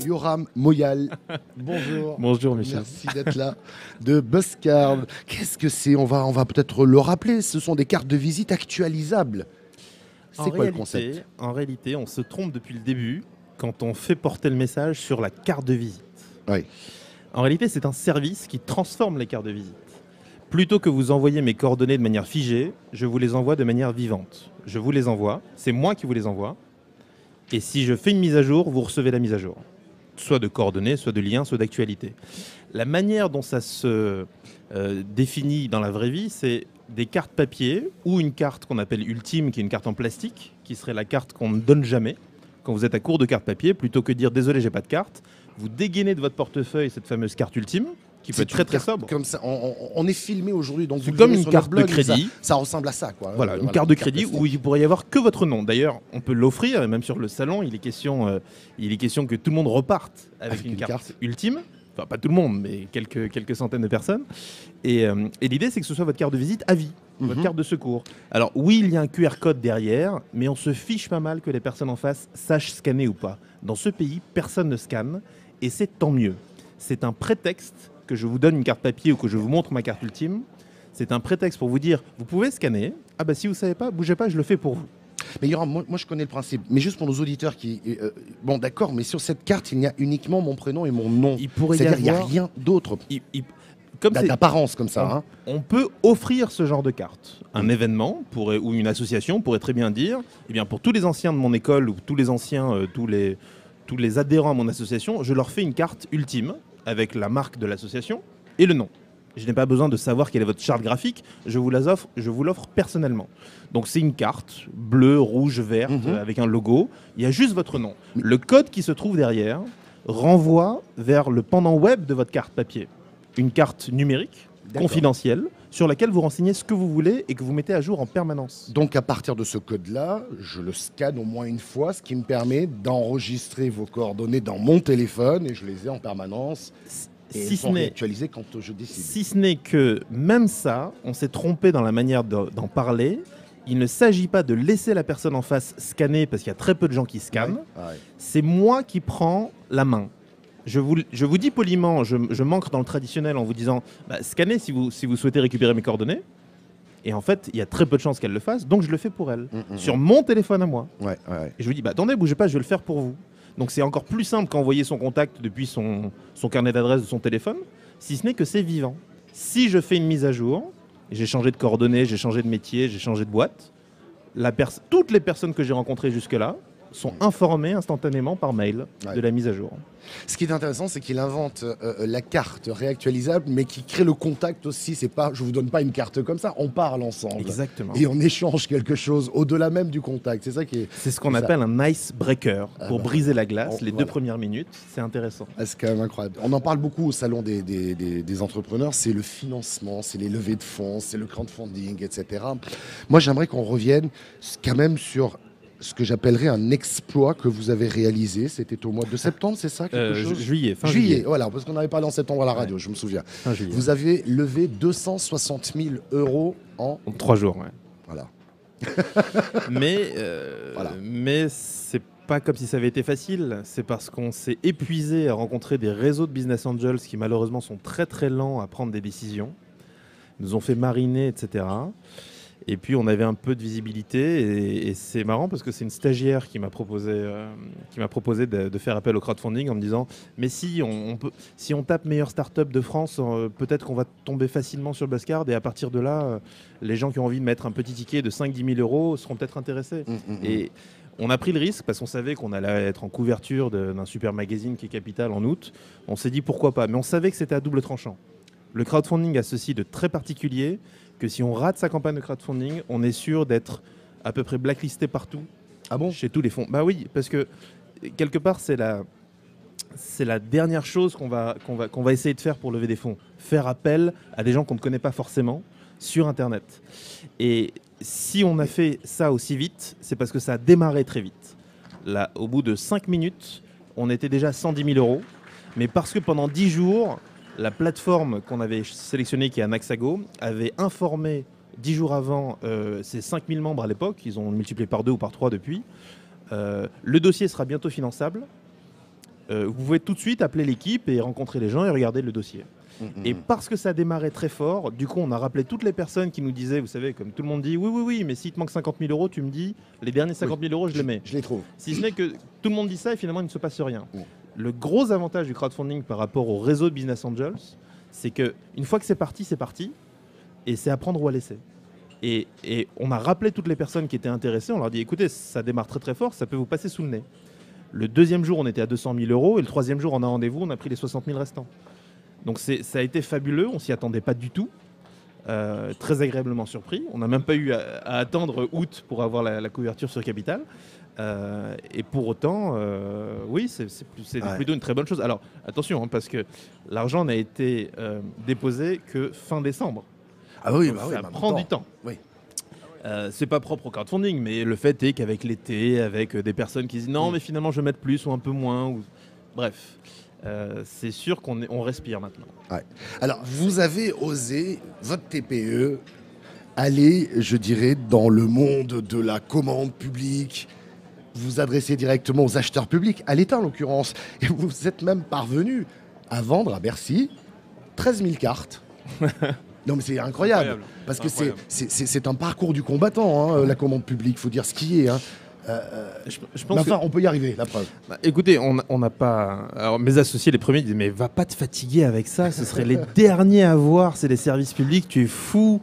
Yoram Moyal. Bonjour. Bonjour Michel. Merci d'être là. De Buzzcard. Qu'est-ce que c'est? On va peut-être le rappeler. Ce sont des cartes de visite actualisables. C'est quoi le concept? En réalité, on se trompe depuis le début quand on fait porter le message sur la carte de visite. Oui. En réalité, c'est un service qui transforme les cartes de visite. Plutôt que vous envoyer mes coordonnées de manière figée, je vous les envoie de manière vivante. Je vous les envoie, c'est moi qui vous les envoie. Et si je fais une mise à jour, vous recevez la mise à jour. Soit de coordonnées, soit de liens, soit d'actualité. La manière dont ça se définit dans la vraie vie, c'est des cartes papier ou une carte qu'on appelle ultime, qui est une carte en plastique, qui serait la carte qu'on ne donne jamais. Quand vous êtes à court de cartes papier, plutôt que de dire « désolé, j'ai pas de carte », vous dégainez de votre portefeuille cette fameuse carte ultime, qui peut être très très sobre. Comme ça, on est filmé aujourd'hui, donc c'est comme une carte de crédit. Ça ressemble à ça, quoi. Voilà, une carte de crédit où il pourrait y avoir que votre nom. D'ailleurs, on peut l'offrir, et même sur le salon, il est question que tout le monde reparte avec une carte ultime. Enfin, pas tout le monde, mais quelques centaines de personnes. Et l'idée, c'est que ce soit votre carte de visite à vie, votre carte de secours. Alors oui, il y a un QR code derrière, mais on se fiche pas mal que les personnes en face sachent scanner ou pas. Dans ce pays, personne ne scanne, et c'est tant mieux. C'est un prétexte que je vous donne une carte papier ou que je vous montre ma carte ultime. C'est un prétexte pour vous dire, vous pouvez scanner. Ah bah si vous savez pas, bougez pas, je le fais pour vous. Mais Yoram, moi je connais le principe, mais juste pour nos auditeurs qui... bon d'accord, mais sur cette carte, il y a uniquement mon prénom et mon nom. C'est-à-dire qu'il n'y a rien d'autre. D'apparence comme ça. On peut offrir ce genre de carte. Un événement ou une association pourrait très bien dire, eh bien, pour tous les anciens de mon école ou tous les anciens, tous les adhérents à mon association, je leur fais une carte ultime avec la marque de l'association et le nom. Je n'ai pas besoin de savoir quelle est votre charte graphique, je vous l'offre personnellement. Donc c'est une carte bleue, rouge, verte, avec un logo. Il y a juste votre nom. Le code qui se trouve derrière renvoie vers le pendant web de votre carte papier. Une carte numérique, confidentielle, sur laquelle vous renseignez ce que vous voulez et que vous mettez à jour en permanence. Donc à partir de ce code-là, je le scanne au moins une fois, ce qui me permet d'enregistrer vos coordonnées dans mon téléphone et je les ai en permanence. Et si sont réactualisées quand je décide. Si ce n'est que même ça, on s'est trompé dans la manière d'en parler. Il ne s'agit pas de laisser la personne en face scanner parce qu'il y a très peu de gens qui scannent. Ouais. C'est moi qui prends la main. Je vous dis poliment, je manque dans le traditionnel en vous disant scannez si vous souhaitez récupérer mes coordonnées. Et en fait, il y a très peu de chances qu'elle le fasse, donc je le fais pour elle. Sur mon téléphone à moi. Ouais. Et je vous dis, attendez, bougez pas, je vais le faire pour vous. Donc c'est encore plus simple qu'envoyer son contact depuis son carnet d'adresse de son téléphone, si ce n'est que c'est vivant. Si je fais une mise à jour, j'ai changé de coordonnées, j'ai changé de métier, j'ai changé de boîte, toutes les personnes que j'ai rencontrées jusque-là sont informées instantanément par mail de la mise à jour. Ce qui est intéressant, c'est qu'il invente la carte réactualisable, mais qui crée le contact aussi. C'est pas, je vous donne pas une carte comme ça, on parle ensemble. Exactement. Et on échange quelque chose au-delà même du contact. C'est ça qui est. C'est ce qu'on appelle un icebreaker pour briser la glace. Les 2 premières minutes, c'est intéressant. C'est quand même incroyable. On en parle beaucoup au salon des entrepreneurs. C'est le financement, c'est les levées de fonds, c'est le crowdfunding, etc. Moi, j'aimerais qu'on revienne quand même sur ce que j'appellerais un exploit que vous avez réalisé. C'était au mois de septembre, c'est ça Juillet, fin juillet. Voilà, parce qu'on avait parlé en septembre à la radio, je me souviens. Vous avez levé 260 000 € en 3 jours. Ouais. Voilà. Mais c'est pas comme si ça avait été facile. C'est parce qu'on s'est épuisé à rencontrer des réseaux de business angels qui malheureusement sont très très lents à prendre des décisions. Ils nous ont fait mariner, etc. Et puis on avait un peu de visibilité et c'est marrant parce que c'est une stagiaire qui m'a proposé de faire appel au crowdfunding en me disant mais si on tape meilleure start-up de France, peut-être qu'on va tomber facilement sur Buzzcard et à partir de là, les gens qui ont envie de mettre un petit ticket de 5-10 000 € seront peut-être intéressés. Et on a pris le risque parce qu'on savait qu'on allait être en couverture d'un super magazine qui est Capital en août. On s'est dit pourquoi pas, mais on savait que c'était à double tranchant. Le crowdfunding a ceci de très particulier que si on rate sa campagne de crowdfunding, on est sûr d'être à peu près blacklisté partout. Ah bon ? Chez tous les fonds. Bah oui, parce que quelque part, c'est la dernière chose qu'on va essayer de faire pour lever des fonds. Faire appel à des gens qu'on ne connaît pas forcément sur Internet. Et si on a fait ça aussi vite, c'est parce que ça a démarré très vite. Là, au bout de 5 minutes, on était déjà à 110 000 €. Mais parce que pendant 10 jours... La plateforme qu'on avait sélectionnée, qui est Anaxago, avait informé 10 jours avant ses 5000 membres à l'époque. Ils ont multiplié par 2 ou par 3 depuis. Le dossier sera bientôt finançable. vous pouvez tout de suite appeler l'équipe et rencontrer les gens et regarder le dossier. Et parce que ça a démarré très fort, du coup, on a rappelé toutes les personnes qui nous disaient, vous savez, comme tout le monde dit, oui, mais s'il te manque 50 000 euros, tu me dis, les derniers 50 000 euros, je les mets. Je les trouve. Si ce n'est que tout le monde dit ça et finalement, il ne se passe rien. Le gros avantage du crowdfunding par rapport au réseau de Business Angels, c'est qu'une fois que c'est parti, et c'est à prendre ou à laisser. Et on a rappelé toutes les personnes qui étaient intéressées, on leur dit, écoutez, ça démarre très très fort, ça peut vous passer sous le nez. Le deuxième jour, on était à 200 000 euros, et le troisième jour, on a rendez-vous, on a pris les 60 000 restants. Donc ça a été fabuleux, on s'y attendait pas du tout, très agréablement surpris. On n'a même pas eu à attendre août pour avoir la couverture sur Capital. Et pour autant, oui, c'est plutôt une très bonne chose. Alors attention, parce que l'argent n'a été déposé que fin décembre. Ah oui, donc ça prend du temps. Oui. C'est pas propre au crowdfunding, mais le fait est qu'avec l'été, avec des personnes qui disent non, mais finalement je vais mettre plus ou un peu moins, bref. C'est sûr qu'on respire maintenant. Ouais. Alors, vous avez osé, votre TPE, aller, je dirais, dans le monde de la commande publique, vous adresser directement aux acheteurs publics, à l'État en l'occurrence, et vous êtes même parvenu à vendre à Bercy 13 000 cartes. Non mais c'est incroyable, parce que c'est un parcours du combattant, hein, la commande publique, il faut dire ce qui est. Hein. Je pense on peut y arriver, la preuve. Écoutez, on n'a pas... Alors, mes associés, les premiers, disaient, mais va pas te fatiguer avec ça, ce serait les derniers à voir, c'est les services publics, tu es fou.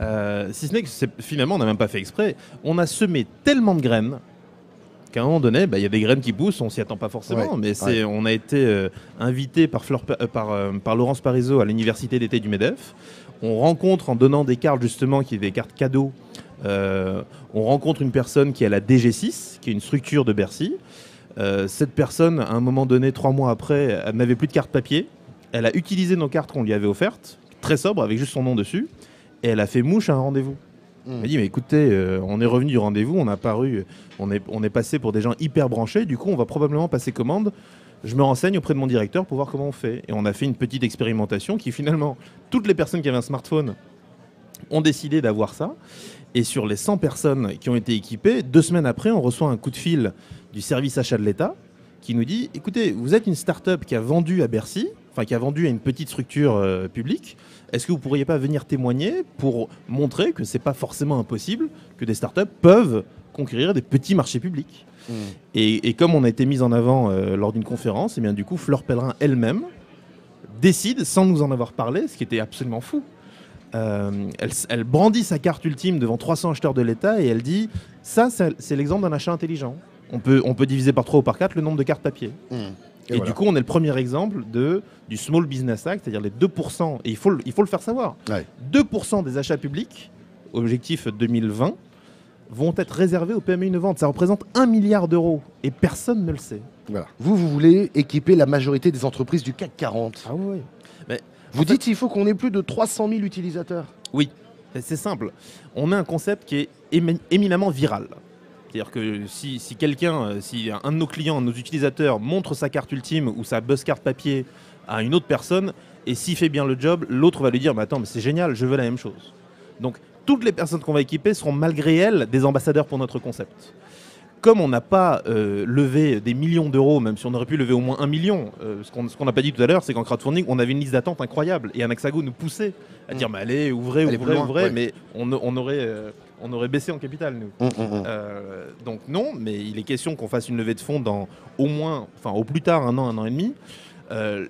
Si ce n'est que finalement, on n'a même pas fait exprès. On a semé tellement de graines qu'à un moment donné, il y a des graines qui poussent, on s'y attend pas forcément, mais on a été invité par Laurence Parisot à l'université d'été du MEDEF. On rencontre, en donnant des cartes justement, qui sont des cartes cadeaux, on rencontre une personne qui est à la DG6, qui est une structure de Bercy. Cette personne, à un moment donné, 3 mois après, elle n'avait plus de carte papier. Elle a utilisé nos cartes qu'on lui avait offertes, très sobre, avec juste son nom dessus, et elle a fait mouche à un rendez-vous. Elle m'a dit, mais écoutez, on est revenu du rendez-vous, on est passé pour des gens hyper branchés, du coup on va probablement passer commande. Je me renseigne auprès de mon directeur pour voir comment on fait. Et on a fait une petite expérimentation qui finalement, toutes les personnes qui avaient un smartphone ont décidé d'avoir ça. Et sur les 100 personnes qui ont été équipées, 2 semaines après, on reçoit un coup de fil du service achat de l'État qui nous dit, écoutez, vous êtes une start-up qui a vendu à Bercy, enfin qui a vendu à une petite structure publique. Est-ce que vous ne pourriez pas venir témoigner pour montrer que ce n'est pas forcément impossible que des start-up peuvent conquérir des petits marchés publics? Et comme on a été mis en avant lors d'une conférence, et bien du coup, Fleur Pellerin elle-même décide, sans nous en avoir parlé, ce qui était absolument fou, elle brandit sa carte ultime devant 300 acheteurs de l'État et elle dit « ça, c'est l'exemple d'un achat intelligent. On peut diviser par 3 ou par 4 le nombre de cartes papier. Et voilà. Du coup, on est le premier exemple du Small Business Act, c'est-à-dire les 2%, et il faut le faire savoir, 2% des achats publics, objectif 2020, vont être réservés aux PME innovantes. Ça représente 1 milliard d'euros et personne ne le sait. Voilà. Vous voulez équiper la majorité des entreprises du CAC 40. Ah oui. Mais vous dites qu'il faut qu'on ait plus de 300 000 utilisateurs. Oui, c'est simple. On a un concept qui est éminemment viral. C'est-à-dire que si un de nos clients, un de nos utilisateurs montre sa carte ultime ou sa buzz card papier à une autre personne, et s'il fait bien le job, l'autre va lui dire « mais attends, mais c'est génial, je veux la même chose ». Donc, toutes les personnes qu'on va équiper seront malgré elles des ambassadeurs pour notre concept. Comme on n'a pas levé des millions d'euros, même si on aurait pu lever au moins 1 million, ce qu'on n'a pas dit tout à l'heure, c'est qu'en crowdfunding, on avait une liste d'attente incroyable. Et Anaxago nous poussait à dire mais allez, ouvrez, mais on aurait baissé en capital, nous. Donc non, mais il est question qu'on fasse une levée de fonds dans au plus tard 1 an et demi.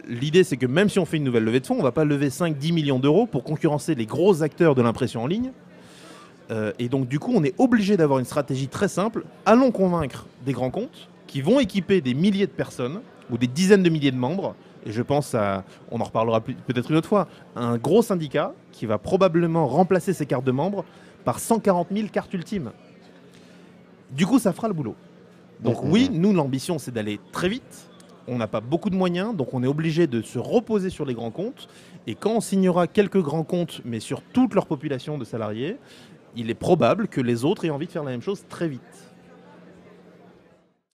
L'idée, c'est que même si on fait une nouvelle levée de fonds, on ne va pas lever 5-10 millions d'euros pour concurrencer les gros acteurs de l'impression en ligne. Et donc, du coup, on est obligé d'avoir une stratégie très simple. Allons convaincre des grands comptes qui vont équiper des milliers de personnes ou des dizaines de milliers de membres. Et je pense on en reparlera peut-être une autre fois, un gros syndicat qui va probablement remplacer ses cartes de membres par 140 000 cartes ultimes. Du coup, ça fera le boulot. Donc oui, nous, l'ambition, c'est d'aller très vite. On n'a pas beaucoup de moyens, donc on est obligé de se reposer sur les grands comptes. Et quand on signera quelques grands comptes, mais sur toute leur population de salariés, il est probable que les autres aient envie de faire la même chose très vite.